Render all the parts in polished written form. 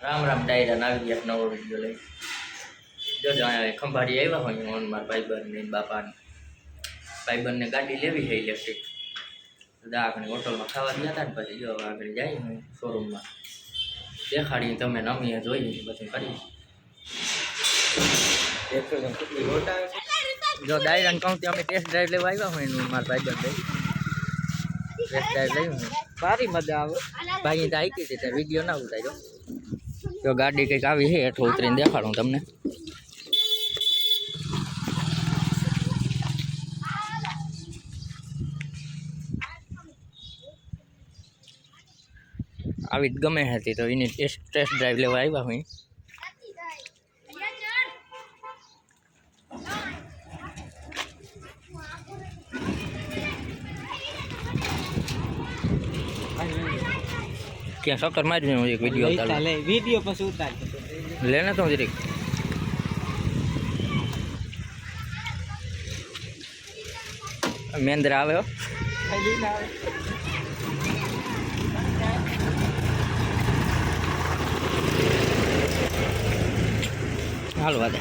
રામ રામ ડાયરા આવી ગયા નવો વિડીયો લઈ જોજો અહીંયા ખંભાળી આવ્યા હોય હું મારા ભાઈબંધને બાપાને ભાઈબંધને ગાડી લેવી છે ઇલેક્ટ્રિક આગળ હોટલમાં ખાવા ગયા હતા ને પછી જો આગળ જાય હું શોરૂમમાં દેખાડીને તમે નમીએ જોઈએ બધું કરીએ જો ડાયરાને કહું ત્યાં અમે ટેસ્ટ ડ્રાઈવ લેવા આવ્યા હોય એનું મારા ભાઈબંધ ટેસ્ટ ડ્રાઈવ લઈ સારી મજા આવે ભાઈ તો આવી હતી ત્યાં વિડીયો ના ઉતાર્યો જો ગાડી કંઈક આવી છે એટલું ઉતરીને દેખાડું તમને આવી જ ગમે હતી તો એની ટેસ્ટ ડ્રાઈવ લેવા આવ્યા હોય ક્યાં સક્કર મારી એક વિડીયો પછી ઉતાર લેને તો જરીક મેંદ્ર આવે હો હાલ વાદે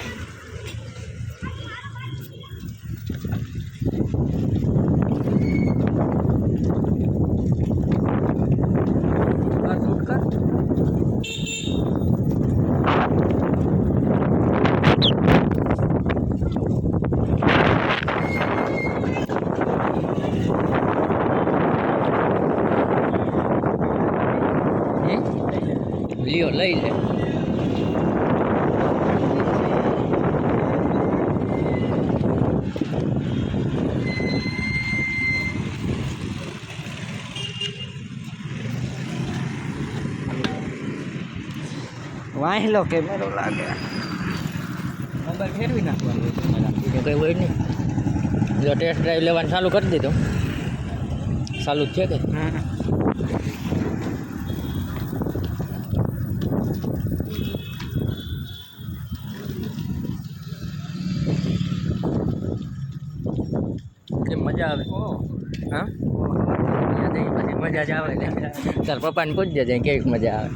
લ્યો લઈ લે વાહેલો કેમેરો લાગે મોબાઈલ ફેરવી નાખવાનો કઈ હોય નહીં જો ટેસ્ટ ડ્રાઈવ લેવાનું ચાલુ કરી દીધું ચાલુ જ છે કે મજા આવે હા પછી મજા જ આવે ને તાર પપ્પાને પૂછજે જાય કેવી મજા આવે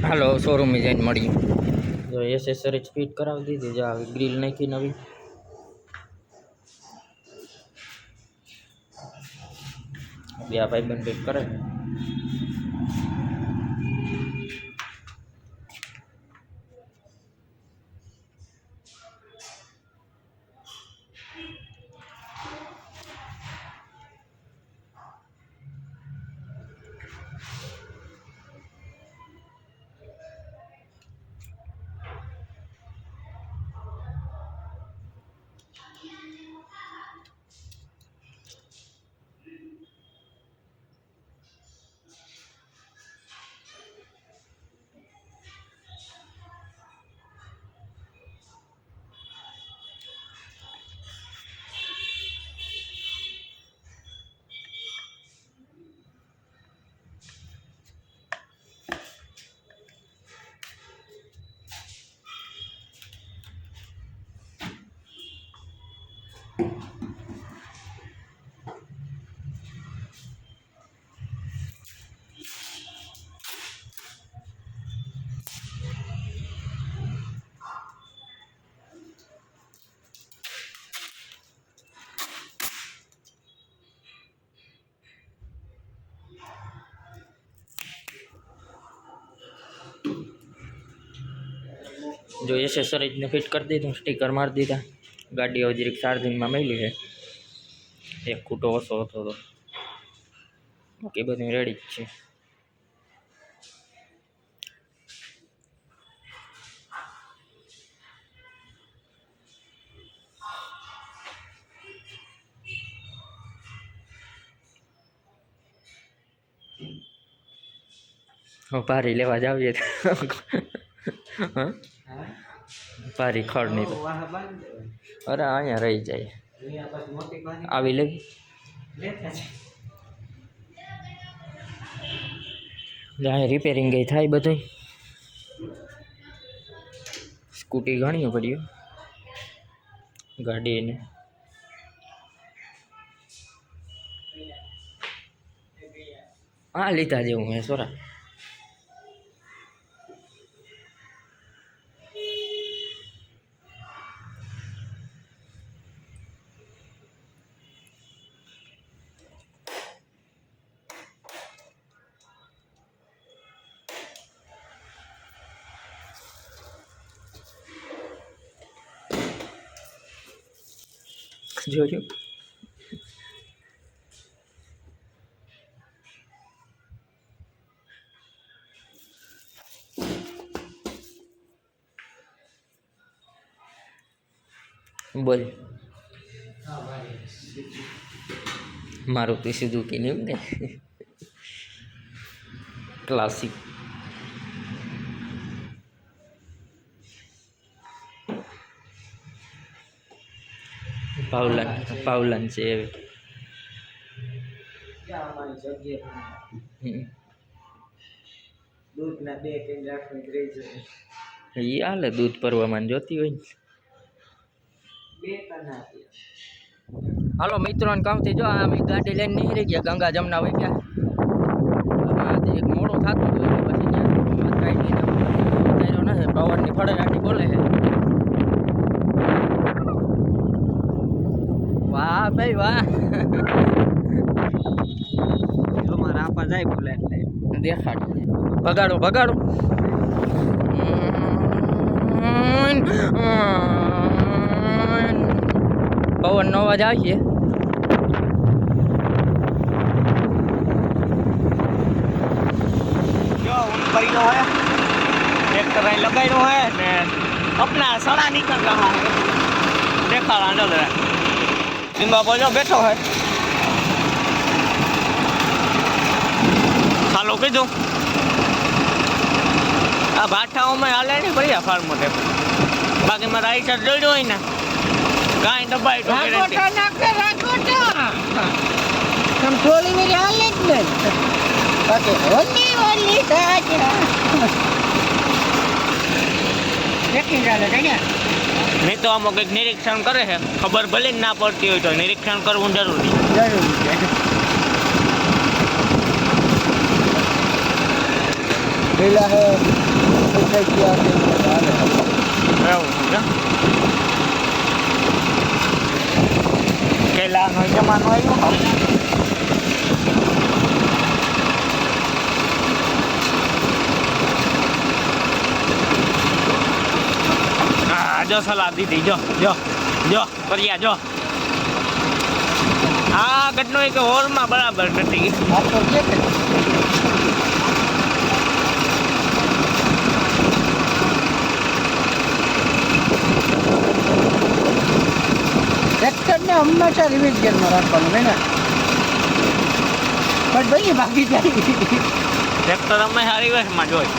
હાલો શોરૂમે જઈને મળી જો એસેસરીઝ ફિટ કરાવી દીધી જો આવી ગ્રીલ નાખી નવી બે આ ભાઈબંધ ફિટ કરે जो एसेसरीज ने फिट कर दी स्टीकर मार दीधा गाड़ी હવે જરીક ચાર્જિંગમાં મેલી છે એક ખૂટો ઓછો હતો તો બાકી બધું રેડી જ છે પારી લેવા જાવીએ હા પારી ખડ નહીં તો અરે અહીંયા રહી જાય આવી લેવી અહીંયા રિપેરિંગ ગઈ થાય બધું સ્કૂટી ઘણી પડ્યું ગાડીને હા લીધા જેવું હે સોરા. જોયું બોલ મારુતિ સુઝુકી ને એમ ને ક્લાસિક પાવલન છે એવી દૂધના 2 કેન રાખવાની રહી જાય એ હાલે દૂધ પરવામાં જોતી હોય ને 2 કના હાલો મિત્રોને કામથી જો અમે ગાડી લઈને નીકળી ગયા ગંગા જમના હોય ગયા આજે એક મોડું થતું હતું પછી કાંઈ નહીં નથી પવનની ફળેરાટી બોલે છે વાહ ભાઈ વાહ મારા આપા જાય બોલે એટલે દેખાડ ભગાડો ભગાડો પવનનો અવાજ આવે છે જો ऊपर है ट्रैक्टर आई लगाई है ने अपना सड़ा निकल रहा है देखा रहा है सिंबा बोलो बैठो है खालो के दो आ भाठाओं में हाले नहीं बढ़िया फार्म मोटे बाकी में राइट साइड जोड़ो ही ना गाय दबाई तो राकोटा नाके राकोटा हम थोड़ी मेरी हालत में बाकी होने वाली ताजा लेकिन जाने कहीं नहीं तो हम एक निरीक्षण करे है खबर भले ना पड़ती हो तो निरीक्षण करવું જરૂરી जरूर मिला है ऐसे किया કેલા નો જમાનો આવ્યો જો સલાહ દીધી જો જો જો કર્યા જો આ ઘટનો એક હોલમાં બરાબર નથી आप तो क्या करें ट्रैक्टर ने हमेशा रिवर्स गियर में રાખવાનું है ना પણ ભાઈ ભાગી જાય ટ્રેક્ટર અમે હારી વર્ષમાં જોઈ